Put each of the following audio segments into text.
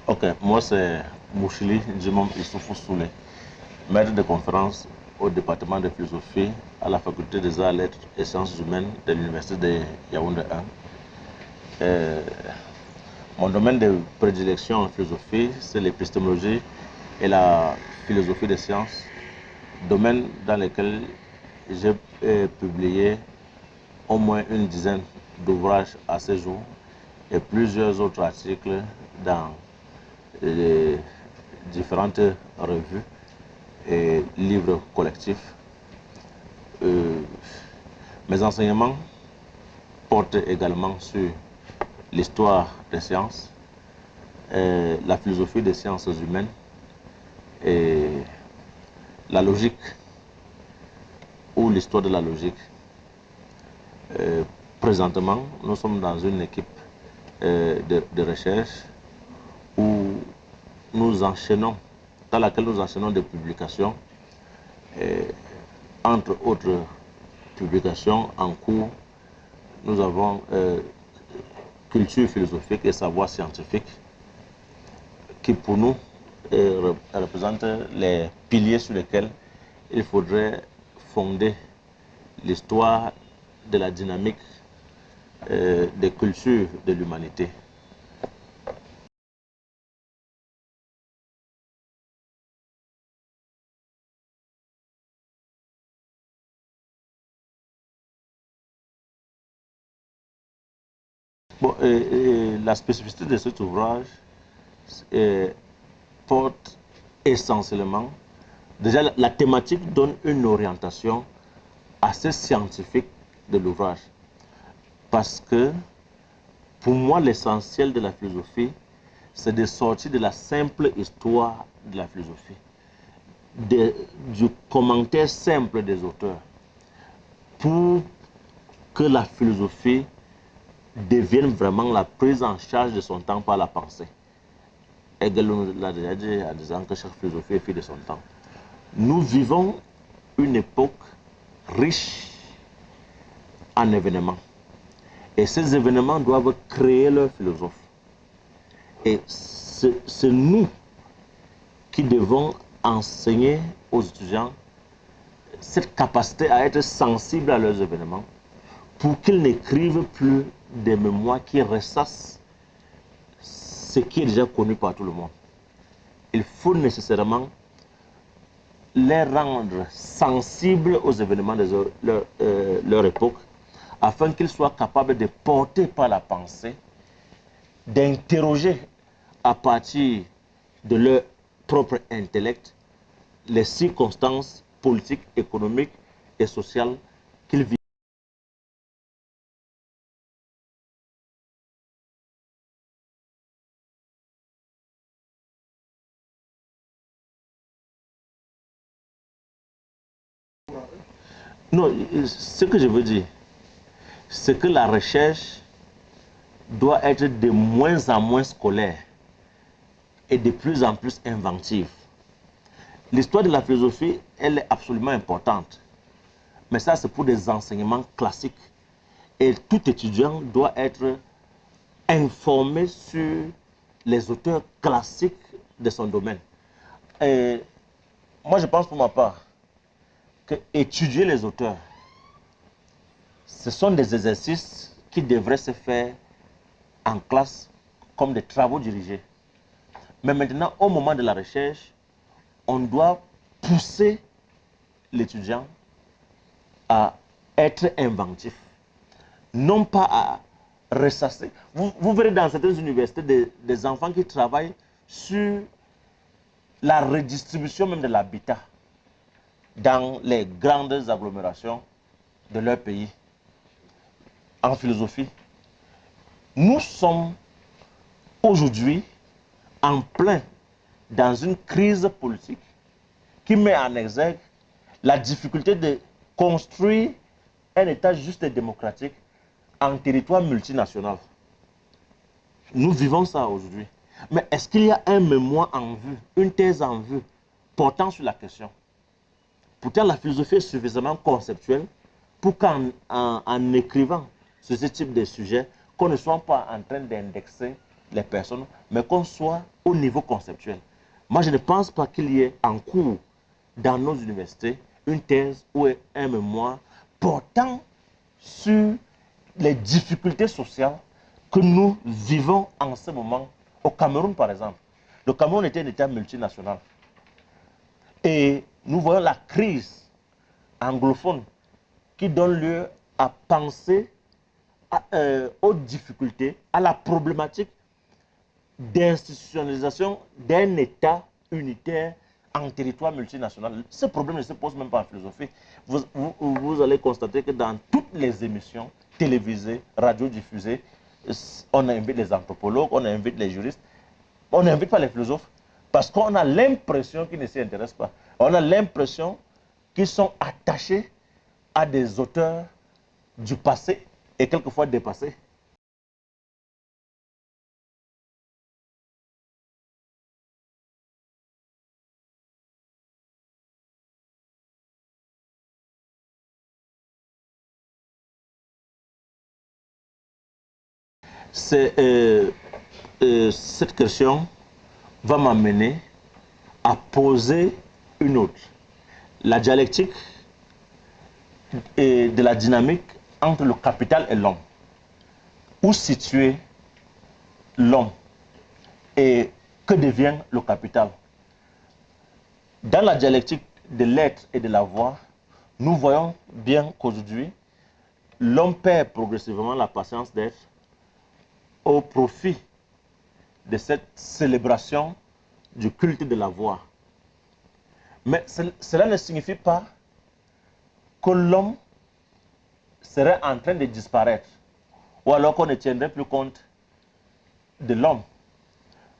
Ok, moi c'est Mouchili Djimom Issoufou Soulé, maître de conférence au département de philosophie à la faculté des arts, lettres et sciences humaines de l'université de Yaoundé 1. Mon domaine de prédilection en philosophie, c'est l'épistémologie et la philosophie des sciences, domaine dans lequel j'ai publié au moins une dizaine d'ouvrages à ce jour et plusieurs autres articles dans les différentes revues et livres collectifs. Mes enseignements portent également sur l'histoire des sciences, la philosophie des sciences humaines et la logique ou l'histoire de la logique. Présentement, nous sommes dans une équipe de recherche où nous enchaînons, dans laquelle nous enchaînons des publications, entre autres publications en cours, nous avons culture philosophique et savoir scientifique, qui pour nous représentent les piliers sur lesquels il faudrait fonder l'histoire de la dynamique des cultures de l'humanité. Bon, la spécificité de cet ouvrage porte essentiellement, déjà la thématique donne une orientation assez scientifique de l'ouvrage. Parce que pour moi, l'essentiel de la philosophie, c'est de sortir de la simple histoire de la philosophie, du commentaire simple des auteurs, pour que la philosophie devienne vraiment la prise en charge de son temps par la pensée. Hegel l'a déjà dit en disant que chaque philosophie est fille de son temps. Nous vivons une époque riche en événements. Et ces événements doivent créer leurs philosophes. Et c'est nous qui devons enseigner aux étudiants cette capacité à être sensibles à leurs événements pour qu'ils n'écrivent plus des mémoires qui ressassent ce qui est déjà connu par tout le monde. Il faut nécessairement les rendre sensibles aux événements de leur époque afin qu'ils soient capables de porter par la pensée, d'interroger à partir de leur propre intellect les circonstances politiques, économiques et sociales qu'ils vivent. Non, ce que je veux dire, c'est que la recherche doit être de moins en moins scolaire et de plus en plus inventive. L'histoire de la philosophie, elle est absolument importante. Mais ça, c'est pour des enseignements classiques. Et tout étudiant doit être informé sur les auteurs classiques de son domaine. Et moi, je pense pour ma part que étudier les auteurs, ce sont des exercices qui devraient se faire en classe comme des travaux dirigés. Mais maintenant, au moment de la recherche, on doit pousser l'étudiant à être inventif, non pas à ressasser. Vous verrez dans certaines universités des enfants qui travaillent sur la redistribution même de l'habitat dans les grandes agglomérations de leur pays. En philosophie, nous sommes aujourd'hui en plein dans une crise politique qui met en exergue la difficulté de construire un État juste et démocratique en territoire multinational. Nous vivons ça aujourd'hui. Mais est-ce qu'il y a un mémoire en vue, une thèse en vue portant sur la question? Pourtant, la philosophie est suffisamment conceptuelle pour qu'en écrivant sur ce type de sujet, qu'on ne soit pas en train d'indexer les personnes, mais qu'on soit au niveau conceptuel. Moi, je ne pense pas qu'il y ait en cours dans nos universités une thèse ou un mémoire portant sur les difficultés sociales que nous vivons en ce moment au Cameroun, par exemple. Le Cameroun était un État multinational. Et nous voyons la crise anglophone qui donne lieu à penser aux difficultés, à la problématique d'institutionnalisation d'un État unitaire en territoire multinational. Ce problème ne se pose même pas en philosophie. Vous allez constater que dans toutes les émissions télévisées, radiodiffusées, on invite les anthropologues, on invite les juristes, on n'invite pas les philosophes parce qu'on a l'impression qu'ils ne s'y intéressent pas. On a l'impression qu'ils sont attachés à des auteurs du passé et quelquefois dépassés. Cette question va m'amener à poser une autre. La dialectique de la dynamique entre le capital et l'homme. Où situer l'homme et que devient le capital? Dans la dialectique de l'être et de la voix, nous voyons bien qu'aujourd'hui, l'homme perd progressivement la patience d'être au profit de cette célébration du culte de la voix. Mais cela ne signifie pas que l'homme serait en train de disparaître ou alors qu'on ne tiendrait plus compte de l'homme.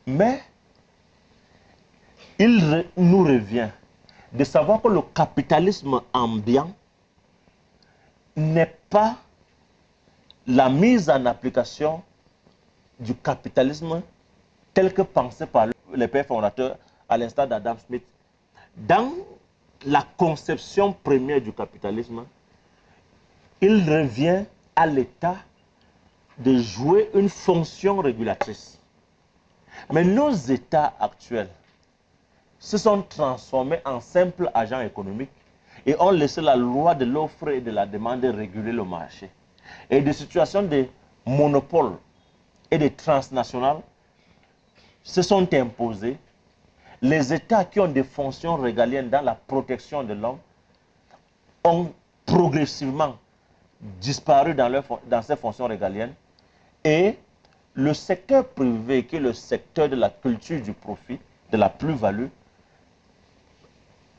Mais il nous revient de savoir que le capitalisme ambiant n'est pas la mise en application du capitalisme tel que pensé par les pères fondateurs, à l'instar d'Adam Smith. Dans la conception première du capitalisme, il revient à l'État de jouer une fonction régulatrice. Mais nos États actuels se sont transformés en simples agents économiques et ont laissé la loi de l'offre et de la demande réguler le marché. Et des situations de monopole et de transnationales se sont imposées. Les États qui ont des fonctions régaliennes dans la protection de l'homme ont progressivement disparu dans ces fonctions régaliennes et le secteur privé, qui est le secteur de la culture du profit, de la plus-value,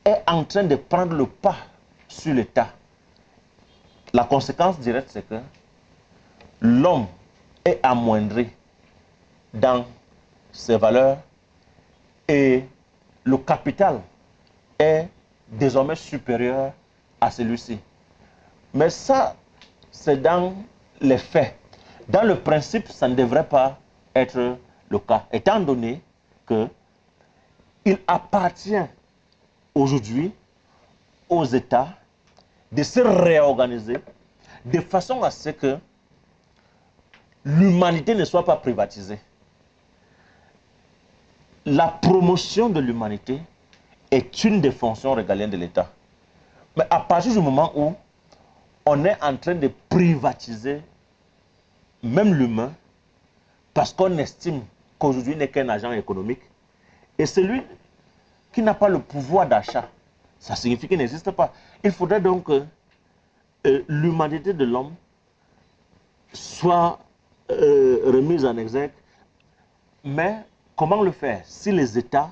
est en train de prendre le pas sur l'État. La conséquence directe, c'est que l'homme est amoindri dans ses valeurs et le capital est désormais supérieur à celui-ci. Mais ça, c'est dans les faits. Dans le principe, ça ne devrait pas être le cas, étant donné qu'il appartient aujourd'hui aux États de se réorganiser de façon à ce que l'humanité ne soit pas privatisée. La promotion de l'humanité est une des fonctions régaliennes de l'État. Mais à partir du moment où on est en train de privatiser même l'humain, parce qu'on estime qu'aujourd'hui n'est qu'un agent économique, et celui qui n'a pas le pouvoir d'achat, ça signifie qu'il n'existe pas. Il faudrait donc que l'humanité de l'homme soit remise en exergue. Mais comment le faire si les États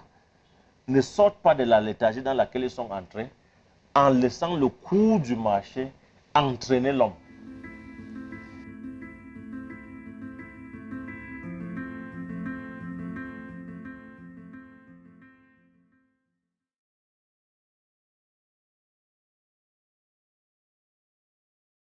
ne sortent pas de la léthargie dans laquelle ils sont entrés en laissant le cours du marché entraîner l'homme?